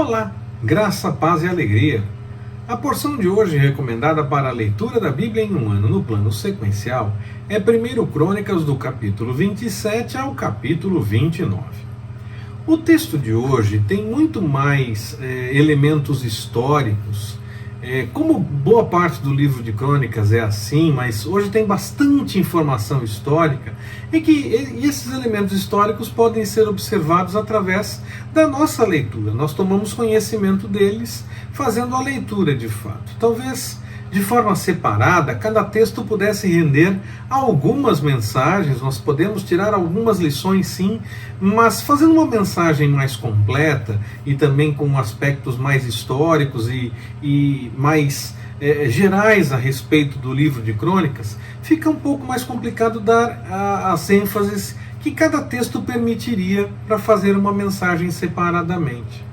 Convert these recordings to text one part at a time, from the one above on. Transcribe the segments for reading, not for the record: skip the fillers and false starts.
Olá, graça, paz e alegria. A porção de hoje recomendada para a leitura da Bíblia em um ano no plano sequencial é 1 Crônicas do capítulo 27 ao capítulo 29. O texto de hoje tem muito mais elementos históricos, como boa parte do livro de Crônicas é assim, mas hoje tem bastante informação histórica e esses elementos históricos podem ser observados através da nossa leitura. Nós tomamos conhecimento deles fazendo a leitura de fato. Talvez de forma separada, cada texto pudesse render algumas mensagens, nós podemos tirar algumas lições sim, mas fazendo uma mensagem mais completa e também com aspectos mais históricos e mais gerais a respeito do livro de Crônicas, fica um pouco mais complicado dar as ênfases que cada texto permitiria para fazer uma mensagem separadamente.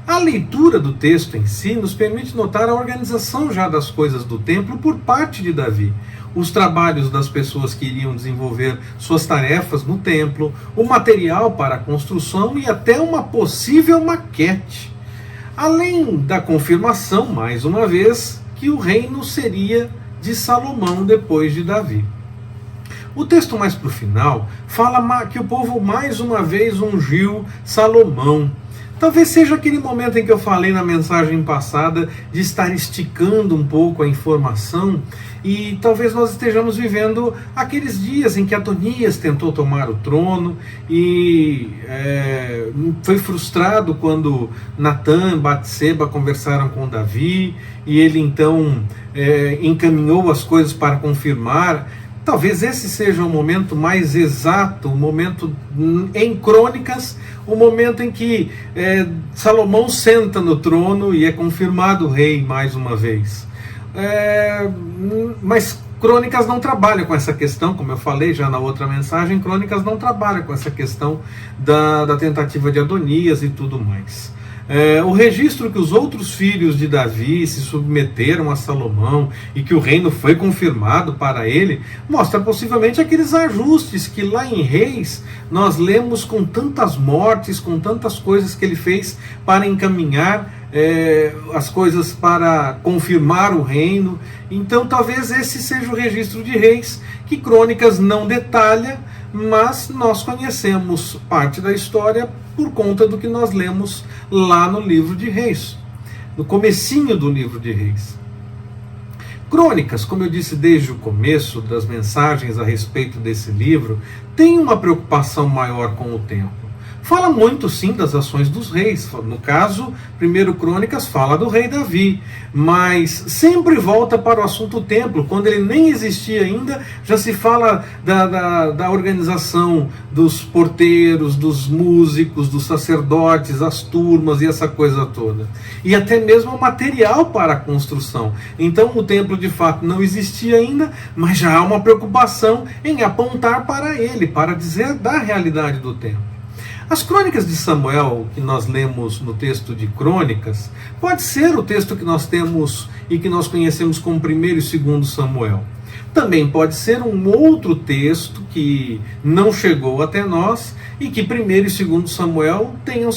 A leitura do texto em si nos permite notar a organização já das coisas do templo por parte de Davi, os trabalhos das pessoas que iriam desenvolver suas tarefas no templo, o material para a construção e até uma possível maquete. Além da confirmação, mais uma vez, que o reino seria de Salomão depois de Davi. O texto mais para o final fala que o povo mais uma vez ungiu Salomão. Talvez seja aquele momento em que eu falei na mensagem passada de estar esticando um pouco a informação e talvez nós estejamos vivendo aqueles dias em que Adonias tentou tomar o trono e foi frustrado quando Natã e Batseba conversaram com Davi e ele então encaminhou as coisas para confirmar. Talvez esse seja o momento mais exato, o momento em Crônicas, o momento em que Salomão senta no trono e é confirmado rei mais uma vez. Mas Crônicas não trabalha com essa questão, como eu falei já na outra mensagem, Crônicas não trabalha com essa questão da tentativa de Adonias e tudo mais. O registro que os outros filhos de Davi se submeteram a Salomão e que o reino foi confirmado para ele, mostra possivelmente aqueles ajustes que lá em Reis nós lemos com tantas mortes, com tantas coisas que ele fez para encaminhar as coisas para confirmar o reino. Então talvez esse seja o registro de Reis, que Crônicas não detalha, mas nós conhecemos parte da história por conta do que nós lemos lá no livro de Reis, no comecinho do livro de Reis. Crônicas, como eu disse desde o começo das mensagens a respeito desse livro, tem uma preocupação maior com o tempo. Fala muito sim das ações dos reis, no caso, 1 Crônicas fala do rei Davi, mas sempre volta para o assunto templo, quando ele nem existia ainda, já se fala da organização dos porteiros, dos músicos, dos sacerdotes, as turmas e essa coisa toda. E até mesmo o material para a construção. Então o templo de fato não existia ainda, mas já há uma preocupação em apontar para ele, para dizer da realidade do templo. As Crônicas de Samuel, que nós lemos no texto de Crônicas, pode ser o texto que nós temos e que nós conhecemos como 1º e 2º Samuel. Também pode ser um outro texto que não chegou até nós e que 1º e 2º Samuel tenham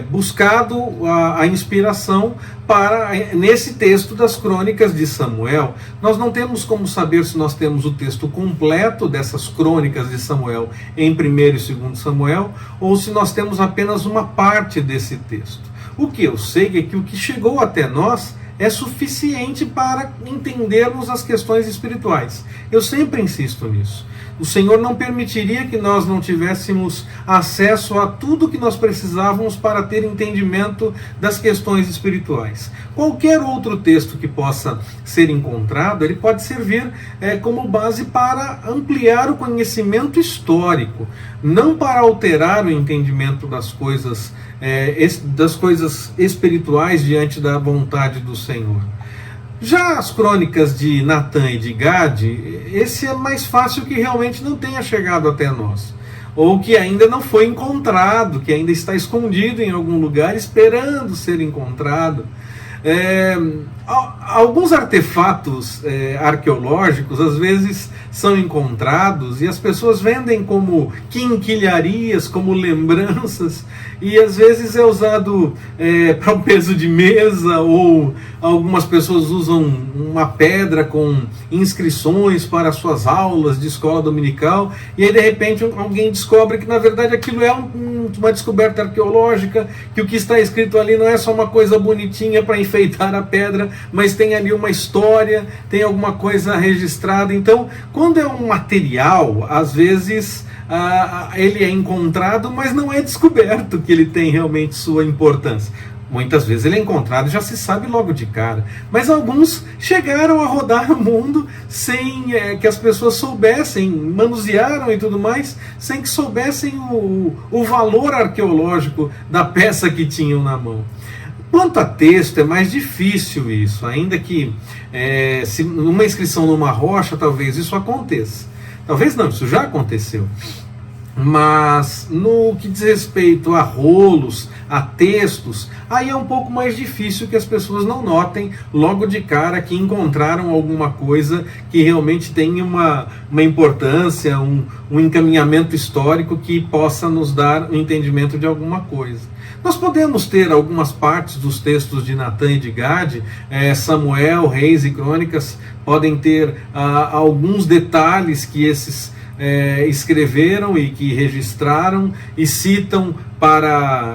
buscado a inspiração para nesse texto das Crônicas de Samuel. Nós não temos como saber se nós temos o texto completo dessas Crônicas de Samuel em 1º e 2º Samuel ou se nós temos apenas uma parte desse texto. O que eu sei é que o que chegou até nós é suficiente para entendermos as questões espirituais. Eu sempre insisto nisso. O Senhor não permitiria que nós não tivéssemos acesso a tudo que nós precisávamos para ter entendimento das questões espirituais. Qualquer outro texto que possa ser encontrado, ele pode servir como base para ampliar o conhecimento histórico, não para alterar o entendimento das coisas espirituais diante da vontade do Senhor. Já as Crônicas de Natã e de Gade, esse é mais fácil que realmente não tenha chegado até nós, ou que ainda não foi encontrado, que ainda está escondido em algum lugar esperando ser encontrado. Alguns artefatos arqueológicos às vezes são encontrados e as pessoas vendem como quinquilharias, como lembranças, e às vezes é usado para um peso de mesa, ou algumas pessoas usam uma pedra com inscrições para suas aulas de escola dominical, e aí de repente alguém descobre que na verdade aquilo é uma descoberta arqueológica, que o que está escrito ali não é só uma coisa bonitinha para enfeitar a pedra, mas tem ali uma história, tem alguma coisa registrada. Então, quando é um material, às vezes ele é encontrado, mas não é descoberto que ele tem realmente sua importância. Muitas vezes ele é encontrado e já se sabe logo de cara. Mas alguns chegaram a rodar o mundo sem que as pessoas soubessem, manusearam e tudo mais, sem que soubessem o valor arqueológico da peça que tinham na mão. Quanto a texto, é mais difícil isso, ainda que se uma inscrição numa rocha, talvez isso aconteça. Talvez não, isso já aconteceu. Mas no que diz respeito a rolos, a textos, aí é um pouco mais difícil que as pessoas não notem logo de cara que encontraram alguma coisa que realmente tem uma importância, um encaminhamento histórico que possa nos dar um entendimento de alguma coisa. Nós podemos ter algumas partes dos textos de Natan e de Gade, Samuel, Reis e Crônicas, podem ter alguns detalhes que esses escreveram e que registraram e citam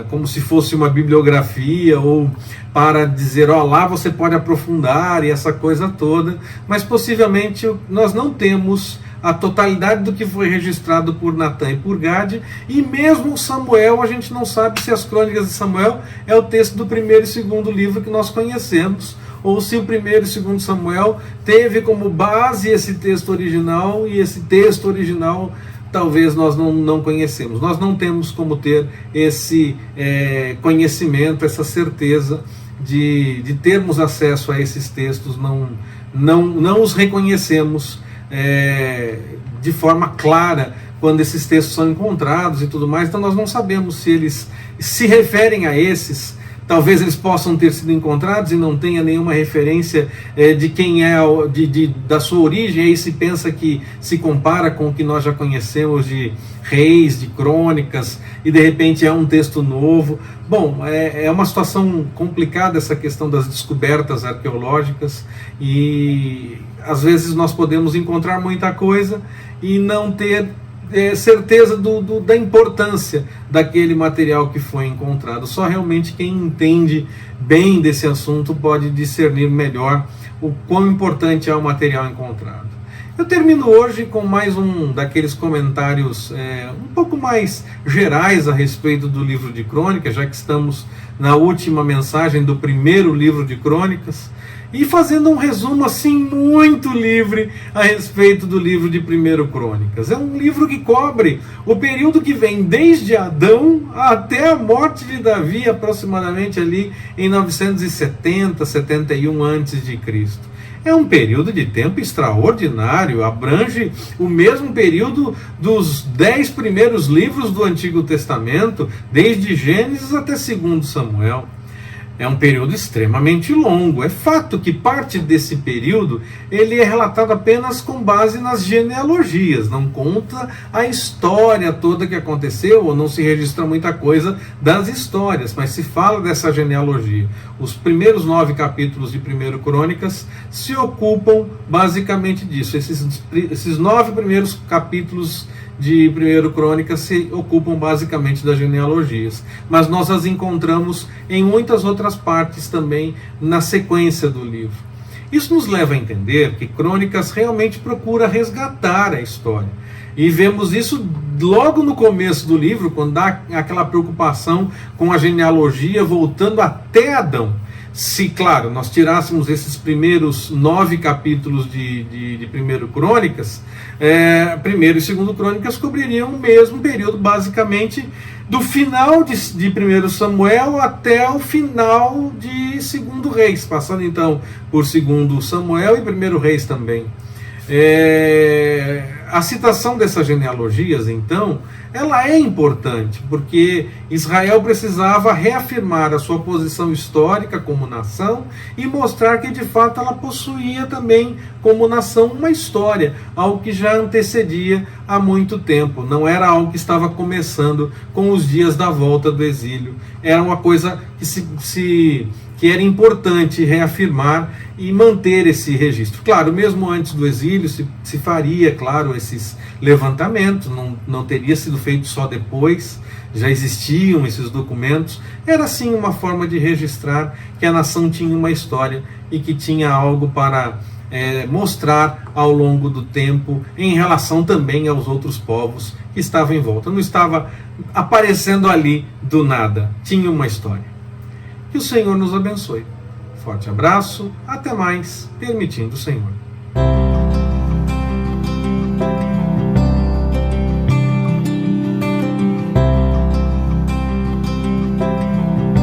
como se fosse uma bibliografia, ou para dizer, lá você pode aprofundar e essa coisa toda, mas possivelmente nós não temos a totalidade do que foi registrado por Natan e por Gade, e mesmo Samuel, a gente não sabe se as Crônicas de Samuel é o texto do primeiro e segundo livro que nós conhecemos, ou se o primeiro e segundo Samuel teve como base esse texto original, e esse texto original talvez nós não conhecemos. Nós não temos como ter esse conhecimento, essa certeza de termos acesso a esses textos, não os reconhecemos de forma clara quando esses textos são encontrados e tudo mais. Então nós não sabemos se eles se referem a esses. Talvez eles possam ter sido encontrados e não tenha nenhuma referência de quem é, da sua origem, aí se pensa que se compara com o que nós já conhecemos de Reis, de Crônicas, e de repente é um texto novo. Bom, é uma situação complicada essa questão das descobertas arqueológicas, e às vezes nós podemos encontrar muita coisa e não ter certeza da importância daquele material que foi encontrado. Só realmente quem entende bem desse assunto pode discernir melhor o quão importante é o material encontrado. Eu termino hoje com mais um daqueles comentários um pouco mais gerais a respeito do livro de Crônicas, já que estamos na última mensagem do primeiro livro de Crônicas, e fazendo um resumo assim muito livre a respeito do livro de 1 Crônicas. É um livro que cobre o período que vem desde Adão até a morte de Davi, aproximadamente ali em 970, 71 a.C. É um período de tempo extraordinário, abrange o mesmo período dos 10 primeiros livros do Antigo Testamento, desde Gênesis até 2 Samuel. É um período extremamente longo. É fato que parte desse período ele é relatado apenas com base nas genealogias, não conta a história toda que aconteceu, ou não se registra muita coisa das histórias, mas se fala dessa genealogia. Os primeiros 9 capítulos de 1 Crônicas se ocupam basicamente disso. Esses 9 primeiros capítulos de 1 Crônicas se ocupam basicamente das genealogias, mas nós as encontramos em muitas outras partes também na sequência do livro. Isso nos leva a entender que Crônicas realmente procura resgatar a história, e vemos isso logo no começo do livro, quando dá aquela preocupação com a genealogia voltando até Adão. Se, claro, nós tirássemos esses primeiros 9 capítulos de 1 Crônicas, 1 e 2 Crônicas cobririam o mesmo período, basicamente, do final de 1 Samuel até o final de 2 Reis, passando então por 2 Samuel e 1 Reis também. A citação dessas genealogias, então, ela é importante, porque Israel precisava reafirmar a sua posição histórica como nação e mostrar que, de fato, ela possuía também, como nação, uma história, algo que já antecedia há muito tempo. Não era algo que estava começando com os dias da volta do exílio. Era uma coisa que era importante reafirmar e manter esse registro. Claro, mesmo antes do exílio se faria, claro, esses levantamentos, não teria sido feito só depois, já existiam esses documentos. Era sim uma forma de registrar que a nação tinha uma história e que tinha algo para mostrar ao longo do tempo em relação também aos outros povos que estavam em volta. Não estava aparecendo ali do nada, tinha uma história. Que o Senhor nos abençoe. Forte abraço, até mais, permitindo o Senhor.